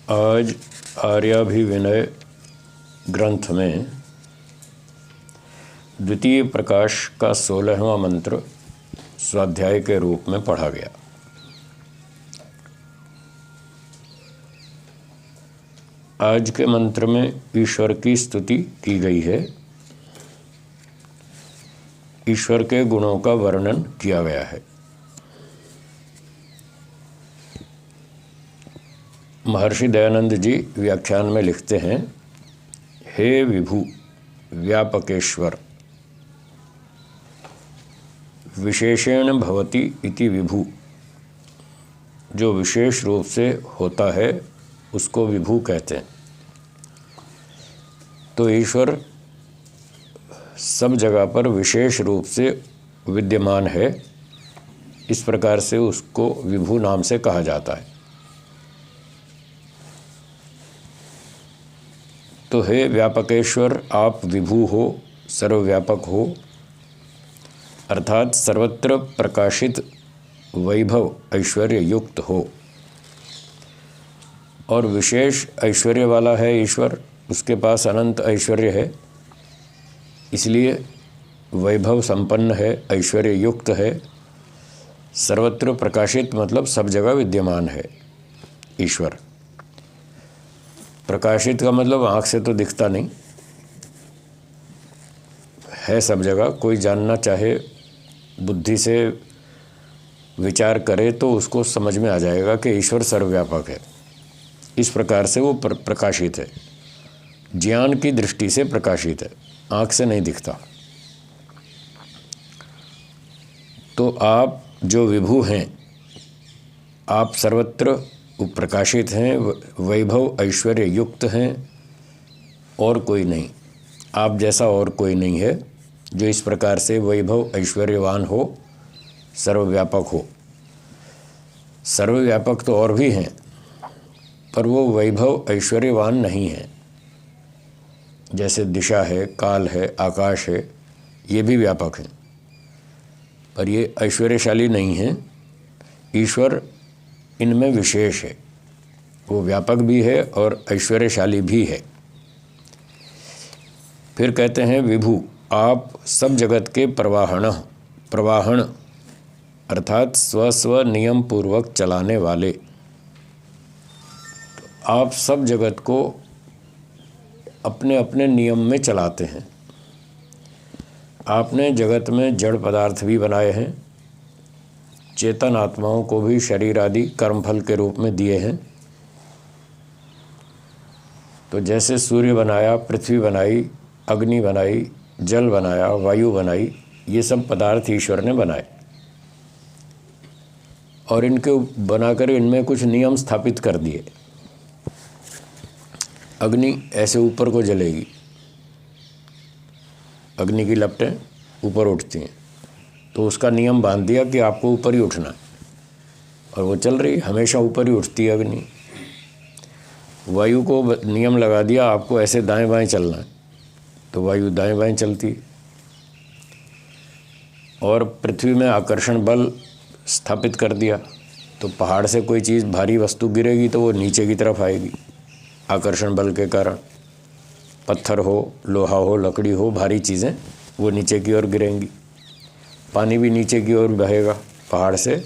आज आर्याभिविनय ग्रंथ में द्वितीय प्रकाश का 16वां मंत्र स्वाध्याय के रूप में पढ़ा गया। आज के मंत्र में ईश्वर की स्तुति की गई है, ईश्वर के गुणों का वर्णन किया गया है। महर्षि दयानंद जी व्याख्यान में लिखते हैं, हे विभु व्यापकेश्वर विशेषेण भवति इति विभु, जो विशेष रूप से होता है उसको विभु कहते हैं। तो ईश्वर सब जगह पर विशेष रूप से विद्यमान है, इस प्रकार से उसको विभु नाम से कहा जाता है। तो हे व्यापकेश्वर, आप विभु हो, सर्वव्यापक हो, अर्थात सर्वत्र प्रकाशित वैभव ऐश्वर्य युक्त हो, और विशेष ऐश्वर्य वाला है ईश्वर, उसके पास अनंत ऐश्वर्य है, इसलिए वैभव संपन्न है, ऐश्वर्य युक्त है। सर्वत्र प्रकाशित मतलब सब जगह विद्यमान है ईश्वर। प्रकाशित का मतलब आँख से तो दिखता नहीं है, सब जगह। कोई जानना चाहे, बुद्धि से विचार करे तो उसको समझ में आ जाएगा कि ईश्वर सर्वव्यापक है। इस प्रकार से वो प्रकाशित है, ज्ञान की दृष्टि से प्रकाशित है, आँख से नहीं दिखता। तो आप जो विभु हैं, आप सर्वत्र प्रकाशित हैं, वैभव ऐश्वर्य युक्त हैं, और कोई नहीं, आप जैसा और कोई नहीं है जो इस प्रकार से वैभव ऐश्वर्यवान हो, सर्वव्यापक हो। सर्वव्यापक तो और भी हैं, पर वो वैभव ऐश्वर्यवान नहीं है। जैसे दिशा है, काल है, आकाश है, ये भी व्यापक हैं, पर ये ऐश्वर्यशाली नहीं हैं। ईश्वर इनमें विशेष है, वो व्यापक भी है और ऐश्वर्यशाली भी है। फिर कहते हैं विभु, आप सब जगत के प्रवाहण अर्थात स्व नियम पूर्वक चलाने वाले। आप सब जगत को अपने अपने नियम में चलाते हैं। आपने जगत में जड़ पदार्थ भी बनाए हैं, चेतन आत्माओं को भी शरीर आदि कर्मफल के रूप में दिए हैं। तो जैसे सूर्य बनाया, पृथ्वी बनाई, अग्नि बनाई, जल बनाया, वायु बनाई, ये सब पदार्थ ईश्वर ने बनाए, और इनके बनाकर इनमें कुछ नियम स्थापित कर दिए। अग्नि ऐसे ऊपर को जलेगी, अग्नि की लपटें ऊपर उठती हैं, तो उसका नियम बांध दिया कि आपको ऊपर ही उठना है, और वो चल रही, हमेशा ऊपर ही उठती है अग्नि। वायु को नियम लगा दिया, आपको ऐसे दाएं बाएं चलना है, तो वायु दाएं बाएं चलती। और पृथ्वी में आकर्षण बल स्थापित कर दिया, तो पहाड़ से कोई चीज़ भारी वस्तु गिरेगी तो वो नीचे की तरफ आएगी आकर्षण बल के कारण। पत्थर हो, लोहा हो, लकड़ी हो, भारी चीज़ें वो नीचे की ओर गिरेंगी। पानी भी नीचे की ओर बहेगा, पहाड़ से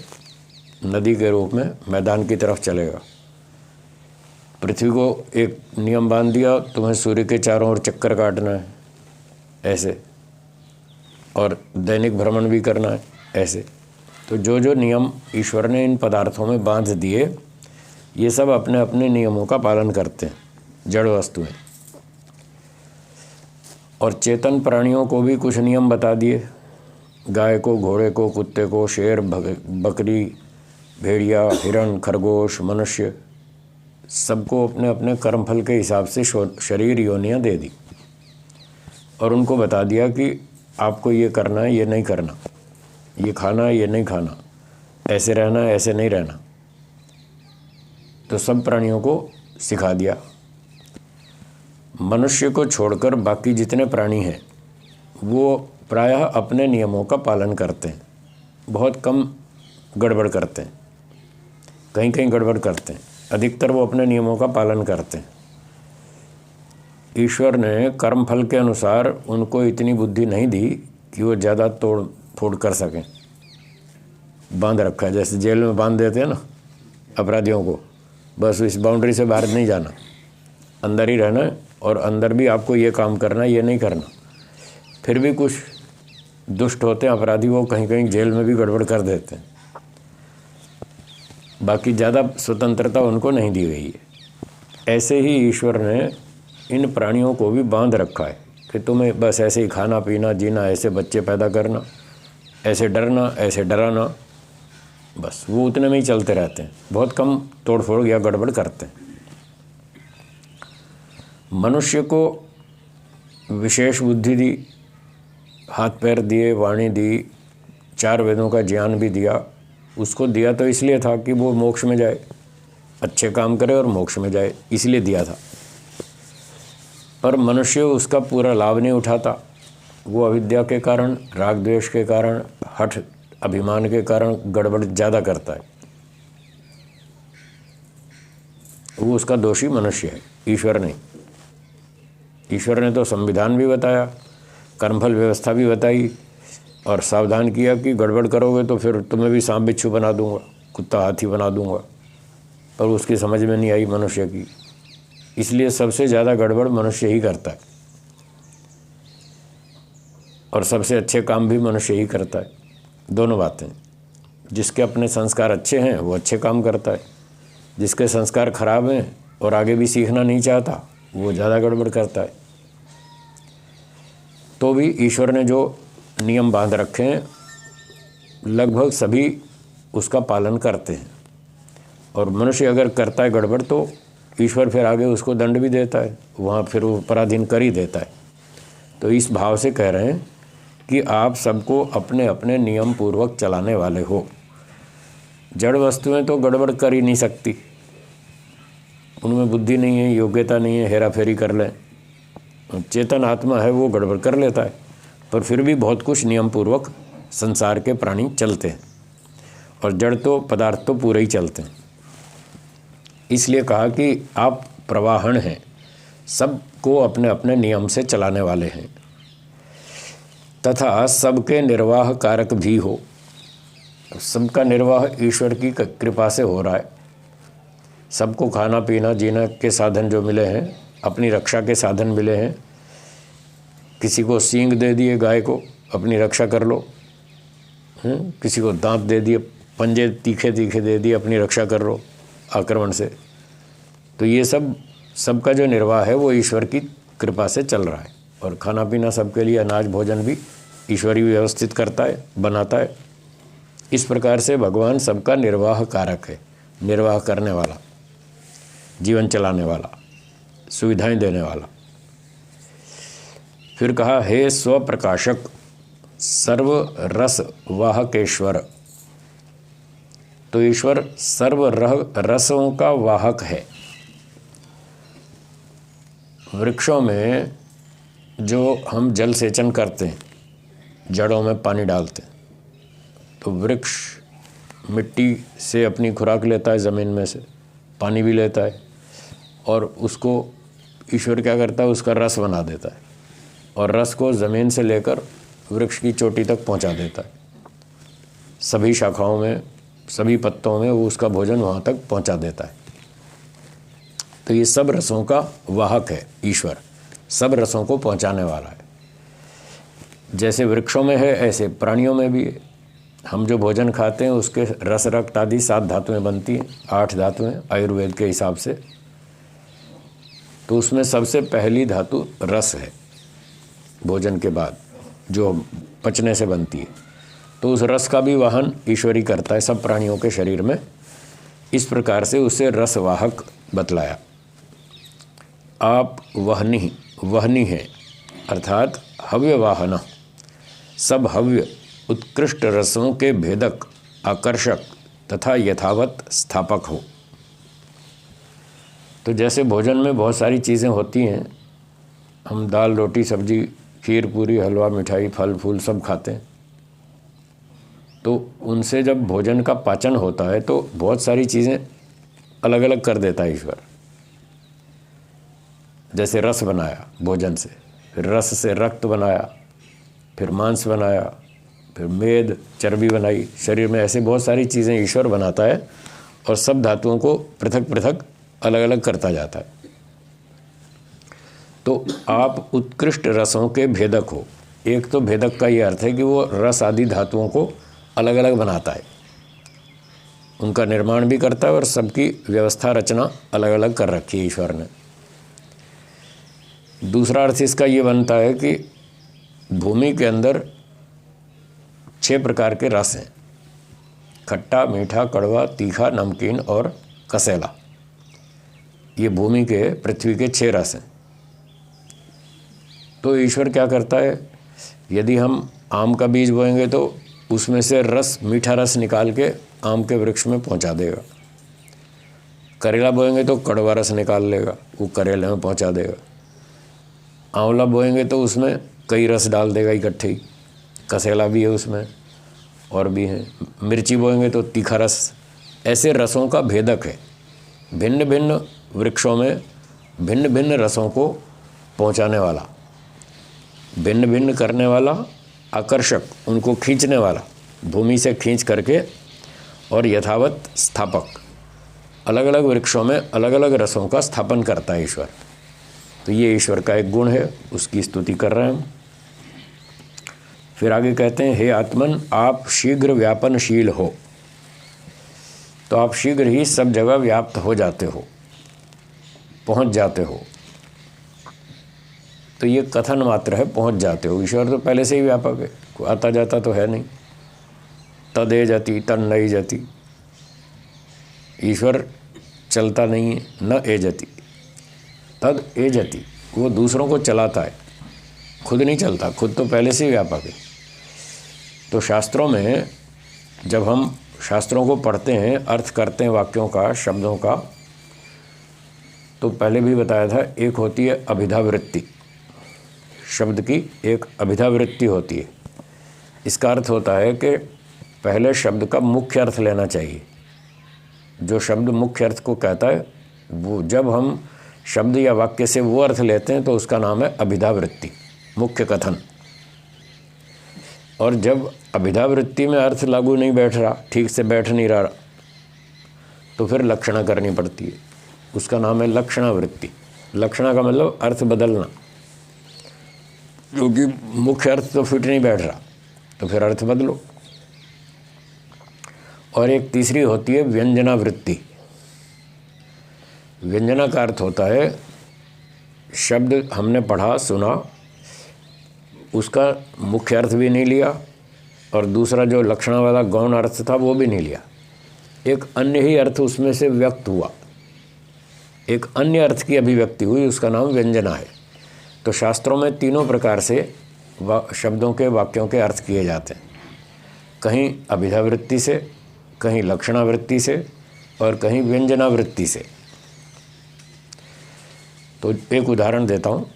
नदी के रूप में मैदान की तरफ चलेगा। पृथ्वी को एक नियम बांध दिया, तुम्हें सूर्य के चारों ओर चक्कर काटना है ऐसे, और दैनिक भ्रमण भी करना है ऐसे। तो जो जो नियम ईश्वर ने इन पदार्थों में बांध दिए, ये सब अपने अपने नियमों का पालन करते हैं, जड़ वस्तुएं। और चेतन प्राणियों को भी कुछ नियम बता दिए, गाय को, घोड़े को, कुत्ते को, शेर, बकरी, भेड़िया, हिरण, खरगोश, मनुष्य, सबको अपने अपने कर्मफल के हिसाब से शरीर योनियाँ दे दी, और उनको बता दिया कि आपको ये करना है, ये नहीं करना, ये खाना है, ये नहीं खाना, ऐसे रहना है, ऐसे नहीं रहना। तो सब प्राणियों को सिखा दिया। मनुष्य को छोड़कर बाकी जितने प्राणी हैं वो प्रायः अपने नियमों का पालन करते हैं, बहुत कम गड़बड़ करते हैं, कहीं कहीं गड़बड़ करते हैं, अधिकतर वो अपने नियमों का पालन करते हैं। ईश्वर ने कर्म फल के अनुसार उनको इतनी बुद्धि नहीं दी कि वो ज़्यादा तोड़ फोड़ कर सकें। बांध रखा है, जैसे जेल में बांध देते हैं ना अपराधियों को, बस इस बाउंड्री से बाहर नहीं जाना, अंदर ही रहना है, और अंदर भी आपको ये काम करना है, ये नहीं करना। फिर भी कुछ दुष्ट होते हैं अपराधी, वो कहीं कहीं जेल में भी गड़बड़ कर देते हैं। बाकी ज़्यादा स्वतंत्रता उनको नहीं दी गई है। ऐसे ही ईश्वर ने इन प्राणियों को भी बांध रखा है कि तुम्हें बस ऐसे ही खाना पीना जीना, ऐसे बच्चे पैदा करना, ऐसे डरना, ऐसे डराना, बस वो उतने में ही चलते रहते हैं। बहुत कम तोड़फोड़ या गड़बड़ करते हैं। मनुष्य को विशेष बुद्धि दी, हाथ पैर दिए, वाणी दी, 4 वेदों का ज्ञान भी दिया। उसको दिया तो इसलिए था कि वो मोक्ष में जाए, अच्छे काम करे और मोक्ष में जाए, इसलिए दिया था। पर मनुष्य उसका पूरा लाभ नहीं उठाता। वो अविद्या के कारण, राग द्वेष के कारण, हठ अभिमान के कारण गड़बड़ ज़्यादा करता है। वो उसका दोषी मनुष्य है, ईश्वर नहीं। ईश्वर ने तो संविधान भी बताया, कर्मफल व्यवस्था भी बताई, और सावधान किया कि गड़बड़ करोगे तो फिर तुम्हें भी सांप बिच्छू बना दूंगा, कुत्ता हाथी बना दूंगा। पर उसकी समझ में नहीं आई मनुष्य की, इसलिए सबसे ज़्यादा गड़बड़ मनुष्य ही करता है, और सबसे अच्छे काम भी मनुष्य ही करता है। दोनों बातें, जिसके अपने संस्कार अच्छे हैं वो अच्छे काम करता है, जिसके संस्कार खराब हैं और आगे भी सीखना नहीं चाहता वो ज़्यादा गड़बड़ करता है। तो भी ईश्वर ने जो नियम बांध रखे हैं लगभग सभी उसका पालन करते हैं, और मनुष्य अगर करता है गड़बड़ तो ईश्वर फिर आगे उसको दंड भी देता है, वहाँ फिर वो पराधीन कर ही देता है। तो इस भाव से कह रहे हैं कि आप सबको अपने अपने नियम पूर्वक चलाने वाले हो। जड़ वस्तुएं तो गड़बड़ कर ही नहीं सकती, उनमें बुद्धि नहीं है, योग्यता नहीं है, हेरा फेरी कर लें। चेतन आत्मा है वो गड़बड़ कर लेता है, पर फिर भी बहुत कुछ नियम पूर्वक संसार के प्राणी चलते हैं, और जड़ तो पदार्थ तो पूरे ही चलते हैं। इसलिए कहा कि आप प्रवाहन हैं, सबको अपने अपने नियम से चलाने वाले हैं, तथा सबके निर्वाह कारक भी हो। सबका निर्वाह ईश्वर की कृपा से हो रहा है। सबको खाना पीना जीना के साधन जो मिले हैं, अपनी रक्षा के साधन मिले हैं। किसी को सींग दे दिए गाय को, अपनी रक्षा कर लो, किसी को दांत दे दिए, पंजे तीखे तीखे दे दिए, अपनी रक्षा कर लो आक्रमण से। तो ये सबका जो निर्वाह है वो ईश्वर की कृपा से चल रहा है, और खाना पीना सबके लिए अनाज भोजन भी ईश्वर ही व्यवस्थित करता है, बनाता है। इस प्रकार से भगवान सबका निर्वाह कारक है, निर्वाह करने वाला, जीवन चलाने वाला, सुविधाएं देने वाला। फिर कहा, हे स्वप्रकाशक सर्व रस वाहकेश्वर। तो ईश्वर सर्व रसों का वाहक है। वृक्षों में जो हम जल सेचन करते हैं, जड़ों में पानी डालते हैं, तो वृक्ष मिट्टी से अपनी खुराक लेता है, ज़मीन में से पानी भी लेता है, और उसको ईश्वर क्या करता है, उसका रस बना देता है, और रस को ज़मीन से लेकर वृक्ष की चोटी तक पहुंचा देता है। सभी शाखाओं में, सभी पत्तों में वो उसका भोजन वहाँ तक पहुँचा देता है। तो ये सब रसों का वाहक है ईश्वर, सब रसों को पहुँचाने वाला है। जैसे वृक्षों में है ऐसे प्राणियों में भी है। हम जो भोजन खाते हैं उसके रस रक्त आदि 7 धातुएं बनती हैं, 8 धातुएं आयुर्वेद के हिसाब से। तो उसमें सबसे पहली धातु रस है, भोजन के बाद जो पचने से बनती है। तो उस रस का भी वाहन ईश्वर ही करता है सब प्राणियों के शरीर में। इस प्रकार से उसे रसवाहक बतलाया। आप वहनी है, अर्थात हव्य वाहन, सब हव्य उत्कृष्ट रसों के भेदक, आकर्षक तथा यथावत स्थापक हो। तो जैसे भोजन में बहुत सारी चीज़ें होती हैं, हम दाल रोटी सब्जी खीर पूरी हलवा मिठाई फल फूल सब खाते हैं, तो उनसे जब भोजन का पाचन होता है तो बहुत सारी चीज़ें अलग अलग कर देता है ईश्वर। जैसे रस बनाया भोजन से, फिर रस से रक्त बनाया, फिर मांस बनाया, फिर मेद चर्बी बनाई शरीर में। ऐसे बहुत सारी चीज़ें ईश्वर बनाता है और सब धातुओं को पृथक पृथक अलग अलग करता जाता है। तो आप उत्कृष्ट रसों के भेदक हो। एक तो भेदक का ये अर्थ है कि वो रस आदि धातुओं को अलग अलग बनाता है, उनका निर्माण भी करता है और सबकी व्यवस्था रचना अलग अलग कर रखी है ईश्वर ने। दूसरा अर्थ इसका ये बनता है कि भूमि के अंदर 6 प्रकार के रस हैं, खट्टा, मीठा, कड़वा, तीखा, नमकीन और कसेला। ये भूमि के, पृथ्वी के 6 रस हैं। तो ईश्वर क्या करता है, यदि हम आम का बीज बोएंगे तो उसमें से रस, मीठा रस निकाल के आम के वृक्ष में पहुंचा देगा। करेला बोएंगे तो कड़वा रस निकाल लेगा, वो करेले में पहुंचा देगा। आंवला बोएंगे तो उसमें कई रस डाल देगा इकट्ठे ही, कसेला भी है उसमें और भी हैं। मिर्ची बोएंगे तो तीखा रस। ऐसे रसों का भेदक है। भिन्न भिन्न वृक्षों में भिन्न भिन्न रसों को पहुंचाने वाला, भिन्न भिन्न करने वाला, आकर्षक, उनको खींचने वाला, भूमि से खींच करके और यथावत स्थापक, अलग अलग वृक्षों में अलग अलग रसों का स्थापन करता है ईश्वर। तो ये ईश्वर का एक गुण है, उसकी स्तुति कर रहे हैं हम। फिर आगे कहते हैं, हे आत्मन आप शीघ्र व्यापनशील हो। तो आप शीघ्र ही सब जगह व्याप्त हो जाते हो, पहुंच जाते हो। तो ये कथन मात्र है, पहुंच जाते हो। ईश्वर तो पहले से ही व्यापक है, कोई आता जाता तो है नहीं। तद ए जाति तन नहीं जाति, ईश्वर चलता नहीं है, न ए जाति। तद ए जाति, वो दूसरों को चलाता है, खुद नहीं चलता, खुद तो पहले से ही व्यापक है। तो शास्त्रों में जब हम शास्त्रों को पढ़ते हैं, अर्थ करते हैं वाक्यों का, शब्दों का, तो पहले भी बताया था, एक होती है अभिधावृत्ति, शब्द की एक अभिधावृत्ति होती है। इसका अर्थ होता है कि पहले शब्द का मुख्य अर्थ लेना चाहिए। जो शब्द मुख्य अर्थ को कहता है, वो जब हम शब्द या वाक्य से वो अर्थ लेते हैं तो उसका नाम है अभिधावृत्ति, मुख्य कथन। और जब अभिधावृत्ति में अर्थ लागू नहीं बैठ रहा, ठीक से बैठ नहीं रहा, तो फिर लक्षणा करनी पड़ती है, उसका नाम है लक्षणावृत्ति। लक्षणा का मतलब अर्थ बदलना, क्योंकि मुख्य अर्थ तो फिट नहीं बैठ रहा, तो फिर अर्थ बदलो। और एक तीसरी होती है व्यंजनावृत्ति। व्यंजना का अर्थ होता है शब्द हमने पढ़ा, सुना, उसका मुख्य अर्थ भी नहीं लिया और दूसरा जो लक्षणा वाला गौण अर्थ था वो भी नहीं लिया, एक अन्य ही अर्थ उसमें से व्यक्त हुआ, एक अन्य अर्थ की अभिव्यक्ति हुई, उसका नाम व्यंजना है। तो शास्त्रों में तीनों प्रकार से शब्दों के, वाक्यों के अर्थ किए जाते हैं, कहीं अभिधावृत्ति से, कहीं लक्षणावृत्ति से और कहीं व्यंजनावृत्ति से। तो एक उदाहरण देता हूँ।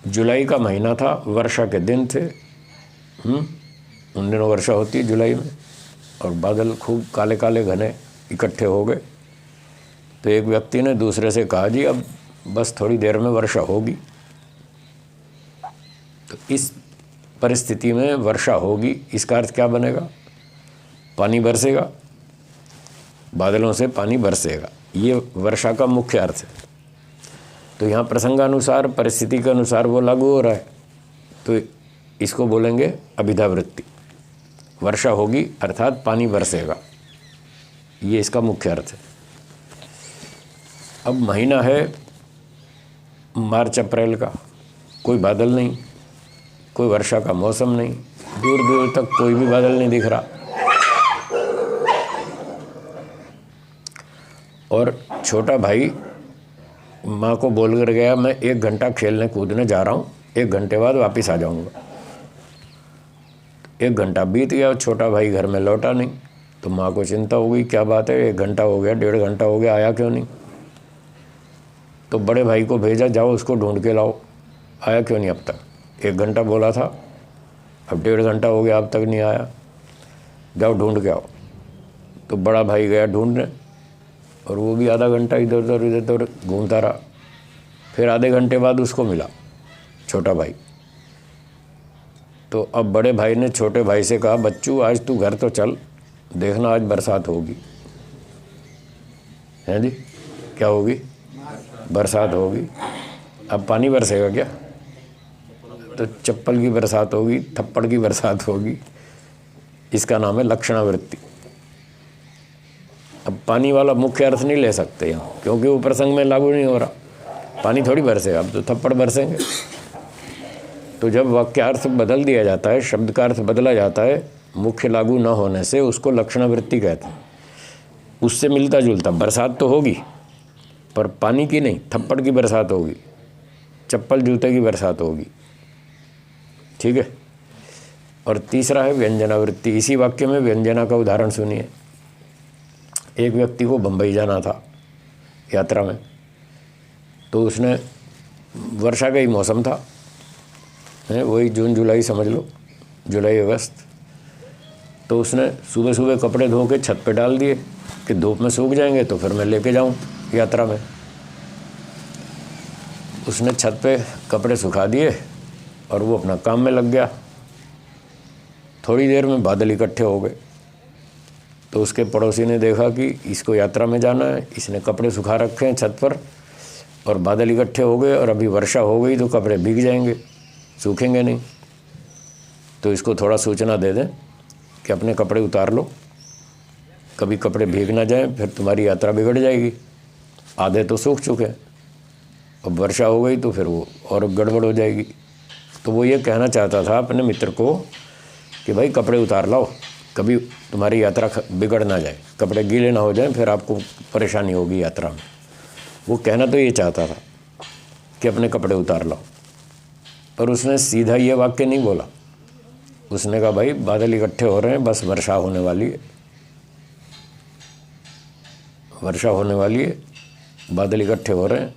जुलाई का महीना था, वर्षा के दिन थे, उन दिनों वर्षा होती है जुलाई में, और बादल खूब काले काले घने इकट्ठे हो गए। तो एक व्यक्ति ने दूसरे से कहा, जी अब बस थोड़ी देर में वर्षा होगी। तो इस परिस्थिति में वर्षा होगी, इसका अर्थ क्या बनेगा? पानी बरसेगा, बादलों से पानी बरसेगा, ये वर्षा का मुख्य अर्थ है। तो यहाँ प्रसंगानुसार, परिस्थिति के अनुसार वो लागू हो रहा है, तो इसको बोलेंगे अभिधावृत्ति। वर्षा होगी अर्थात पानी बरसेगा, ये इसका मुख्य अर्थ है। अब महीना है मार्च अप्रैल का, कोई बादल नहीं, कोई वर्षा का मौसम नहीं, दूर दूर तक कोई भी बादल नहीं दिख रहा, और छोटा भाई माँ को बोल कर गया, मैं 1 घंटा खेलने कूदने जा रहा हूँ, 1 घंटे बाद वापस आ जाऊँगा। 1 घंटा बीत गया, छोटा भाई घर में लौटा नहीं। तो माँ को चिंता हो गई, क्या बात है, 1 घंटा हो गया, 1.5 घंटा हो गया, आया क्यों नहीं? तो बड़े भाई को भेजा, जाओ उसको ढूंढ के लाओ, आया क्यों नहीं अब तक? 1 घंटा बोला था, अब 1.5 घंटा हो गया, अब तक नहीं आया, जाओ ढूंढ के आओ। तो बड़ा भाई गया ढूंढने, और वो भी आधा घंटा इधर उधर घूमता रहा। फिर आधे घंटे बाद उसको मिला छोटा भाई। तो अब बड़े भाई ने छोटे भाई से कहा, बच्चू आज तू घर तो चल, देखना आज बरसात होगी। हैं जी, क्या होगी? बरसात होगी। अब पानी बरसेगा क्या? तो चप्पल की बरसात होगी, थप्पड़ की बरसात होगी। इसका नाम है लक्षणावृत्ति। अब पानी वाला मुख्य अर्थ नहीं ले सकते यहाँ, क्योंकि वो प्रसंग में लागू नहीं हो रहा। पानी थोड़ी बरसेगा, अब तो थप्पड़ बरसेंगे। तो जब वाक्यार्थ बदल दिया जाता है, शब्द का अर्थ बदला जाता है मुख्य लागू न होने से, उसको लक्षणावृत्ति कहते हैं। उससे मिलता जुलता बरसात तो होगी, पर पानी की नहीं, थप्पड़ की बरसात होगी, चप्पल जूते की बरसात होगी। ठीक है। और तीसरा है व्यंजनावृत्ति। इसी वाक्य में व्यंजना का उदाहरण सुनिए। एक व्यक्ति को बम्बई जाना था यात्रा में, तो उसने, वर्षा का ही मौसम था, है वही जून जुलाई समझ लो, जुलाई अगस्त। तो उसने सुबह सुबह कपड़े धो के छत पे डाल दिए कि धूप में सूख जाएंगे तो फिर मैं लेके जाऊं यात्रा में। उसने छत पे कपड़े सुखा दिए और वो अपना काम में लग गया। थोड़ी देर में बादल इकट्ठे हो गए। तो उसके पड़ोसी ने देखा कि इसको यात्रा में जाना है, इसने कपड़े सुखा रखे हैं छत पर और बादल इकट्ठे हो गए और अभी वर्षा हो गई तो कपड़े भीग जाएंगे, सूखेंगे नहीं। तो इसको थोड़ा सूचना दे दें कि अपने कपड़े उतार लो, कभी कपड़े भीग ना जाएं, फिर तुम्हारी यात्रा बिगड़ जाएगी। आधे तो सूख चुके हैं, अब वर्षा हो गई तो फिर वो और गड़बड़ हो जाएगी। तो वो ये कहना चाहता था अपने मित्र को कि भाई कपड़े उतार लाओ, कभी तुम्हारी यात्रा बिगड़ ना जाए, कपड़े गीले ना हो जाएं, फिर आपको परेशानी होगी यात्रा में। वो कहना तो ये चाहता था कि अपने कपड़े उतार लाओ, पर उसने सीधा ये वाक्य नहीं बोला। उसने कहा भाई बादल इकट्ठे हो रहे हैं, बस वर्षा होने वाली है, वर्षा होने वाली है, बादल इकट्ठे हो रहे हैं।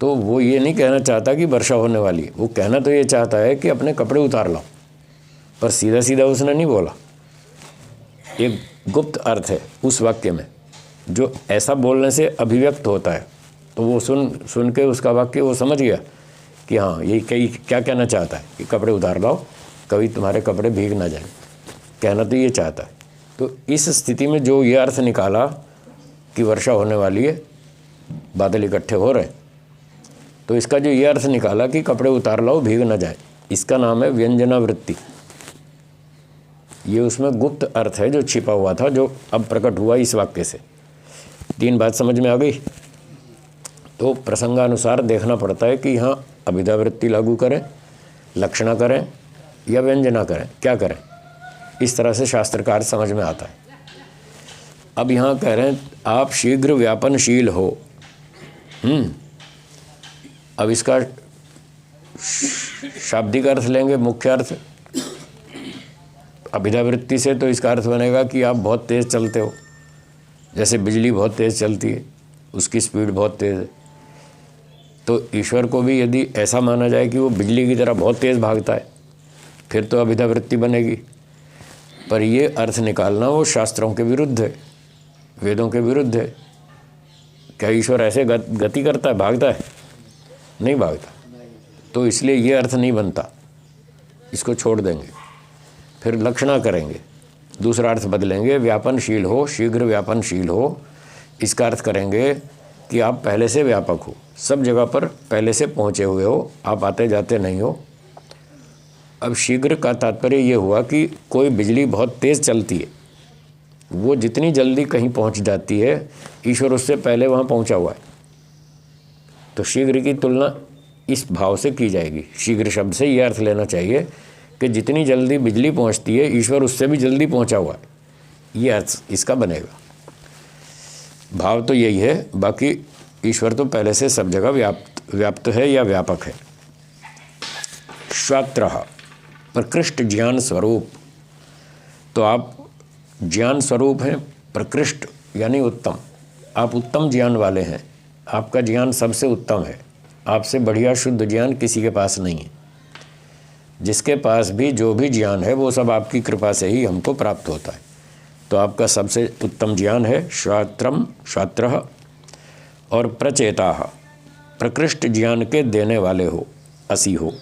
तो वो ये नहीं कहना चाहता कि वर्षा होने वाली है, वो कहना तो ये चाहता है कि अपने कपड़े उतार लाओ, पर सीधा सीधा उसने नहीं बोला। एक गुप्त अर्थ है उस वाक्य में जो ऐसा बोलने से अभिव्यक्त होता है। तो वो सुन के उसका वाक्य वो समझ गया कि हाँ ये क्या कहना चाहता है कि कपड़े उतार लाओ, कभी तुम्हारे कपड़े भीग ना जाए, कहना तो ये चाहता है। तो इस स्थिति में जो ये अर्थ निकाला कि वर्षा होने वाली है, बादल इकट्ठे हो रहे हैं, तो इसका जो ये अर्थ निकाला कि कपड़े उतार लाओ भीग ना जाए, इसका नाम है व्यंजनावृत्ति। ये उसमें गुप्त अर्थ है जो छिपा हुआ था, जो अब प्रकट हुआ इस वाक्य से। 3 बात समझ में आ गई। तो प्रसंगानुसार देखना पड़ता है कि यहाँ अभिधावृत्ति लागू करें, लक्षणा करें या व्यंजना करें, क्या करें। इस तरह से शास्त्रकार समझ में आता है। अब यहाँ कह रहे हैं आप शीघ्र व्यापनशील हो। अब इसका शाब्दिक अर्थ लेंगे, मुख्य अर्थ अभिधावृत्ति से, तो इसका अर्थ बनेगा कि आप बहुत तेज़ चलते हो। जैसे बिजली बहुत तेज़ चलती है, उसकी स्पीड बहुत तेज़ है। तो ईश्वर को भी यदि ऐसा माना जाए कि वो बिजली की तरह बहुत तेज़ भागता है, फिर तो अभिधावृत्ति बनेगी। पर ये अर्थ निकालना वो शास्त्रों के विरुद्ध है, वेदों के विरुद्ध है। क्या ईश्वर ऐसे गति करता है, भागता है? नहीं भागता। तो इसलिए ये अर्थ नहीं बनता, इसको छोड़ देंगे। फिर लक्षणा करेंगे, दूसरा अर्थ बदलेंगे, व्यापनशील हो, शीघ्र व्यापनशील हो। इसका अर्थ करेंगे कि आप पहले से व्यापक हो, सब जगह पर पहले से पहुँचे हुए हो, आप आते जाते नहीं हो। अब शीघ्र का तात्पर्य ये हुआ कि कोई बिजली बहुत तेज़ चलती है, वो जितनी जल्दी कहीं पहुँच जाती है, ईश्वर उससे पहले वहाँ पहुँचा हुआ है। तो शीघ्र की तुलना इस भाव से की जाएगी। शीघ्र शब्द से यह अर्थ लेना चाहिए कि जितनी जल्दी बिजली पहुँचती है, ईश्वर उससे भी जल्दी पहुँचा हुआ है। ये अर्थ इसका बनेगा। भाव तो यही है, बाकी ईश्वर तो पहले से सब जगह व्याप्त है या व्यापक है। श्वात्रः प्रकृष्ट ज्ञान स्वरूप। तो आप ज्ञान स्वरूप हैं, प्रकृष्ट यानी उत्तम। आप उत्तम ज्ञान वाले हैं, आपका ज्ञान सबसे उत्तम है। आपसे बढ़िया शुद्ध ज्ञान किसी के पास नहीं है। जिसके पास भी जो भी ज्ञान है वो सब आपकी कृपा से ही हमको प्राप्त होता है। तो आपका सबसे उत्तम ज्ञान है श्रात्रम श्रात्रः और प्रचेता, प्रकृष्ट ज्ञान के देने वाले हो, असी हो।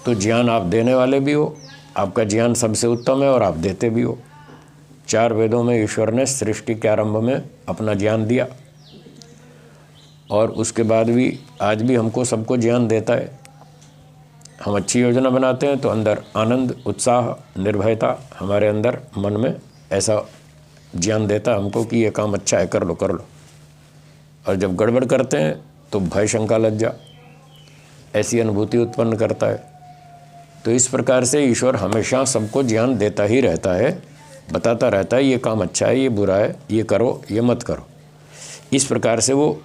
तो ज्ञान आप देने वाले भी हो, आपका ज्ञान सबसे उत्तम है और आप देते भी हो। 4 वेदों में ईश्वर ने सृष्टि के आरंभ में अपना ज्ञान दिया और उसके बाद भी आज भी हमको सबको ज्ञान देता है। हम अच्छी योजना बनाते हैं तो अंदर आनंद, उत्साह, निर्भयता हमारे अंदर मन में ऐसा ज्ञान देता हमको कि ये काम अच्छा है, कर लो कर लो। और जब गड़बड़ करते हैं तो भय, शंका, लज्जा ऐसी अनुभूति उत्पन्न करता है। तो इस प्रकार से ईश्वर हमेशा सबको ज्ञान देता ही रहता है, बताता रहता है ये काम अच्छा है, ये बुरा है, ये करो, ये मत करो। इस प्रकार से वो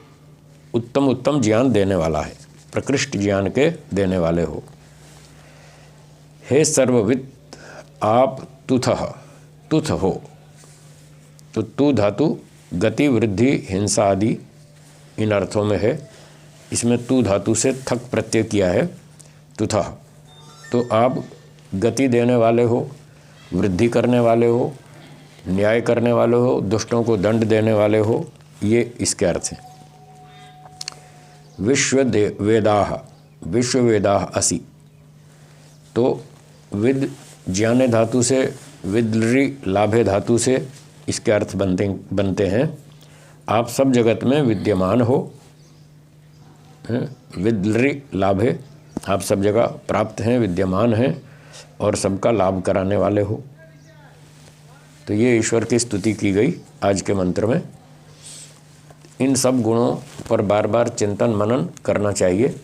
उत्तम उत्तम ज्ञान देने वाला है, प्रकृष्ट ज्ञान के देने वाले हो। हे सर्वविद आप तुथ हो। तो तू धातु गति, वृद्धि, हिंसा आदि इन अर्थों में है। इसमें तू धातु से थक प्रत्यय किया है, तुथा। तो आप गति देने वाले हो, वृद्धि करने वाले हो, न्याय करने वाले हो, दुष्टों को दंड देने वाले हो, ये इसके अर्थ हैं। विश्व वेदाः असि। तो विद ज्ञाने धातु से, विद्लि लाभे धातु से इसके अर्थ बनते हैं आप सब जगत में विद्यमान हो। विद्लि लाभे, आप सब जगह प्राप्त हैं, विद्यमान हैं और सबका लाभ कराने वाले हो। तो ये ईश्वर की स्तुति की गई आज के मंत्र में। इन सब गुणों पर बार बार चिंतन मनन करना चाहिए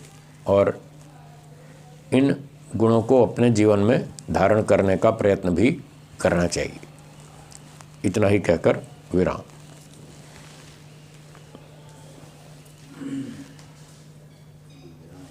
और इन गुणों को अपने जीवन में धारण करने का प्रयत्न भी करना चाहिए। इतना ही कहकर विराम।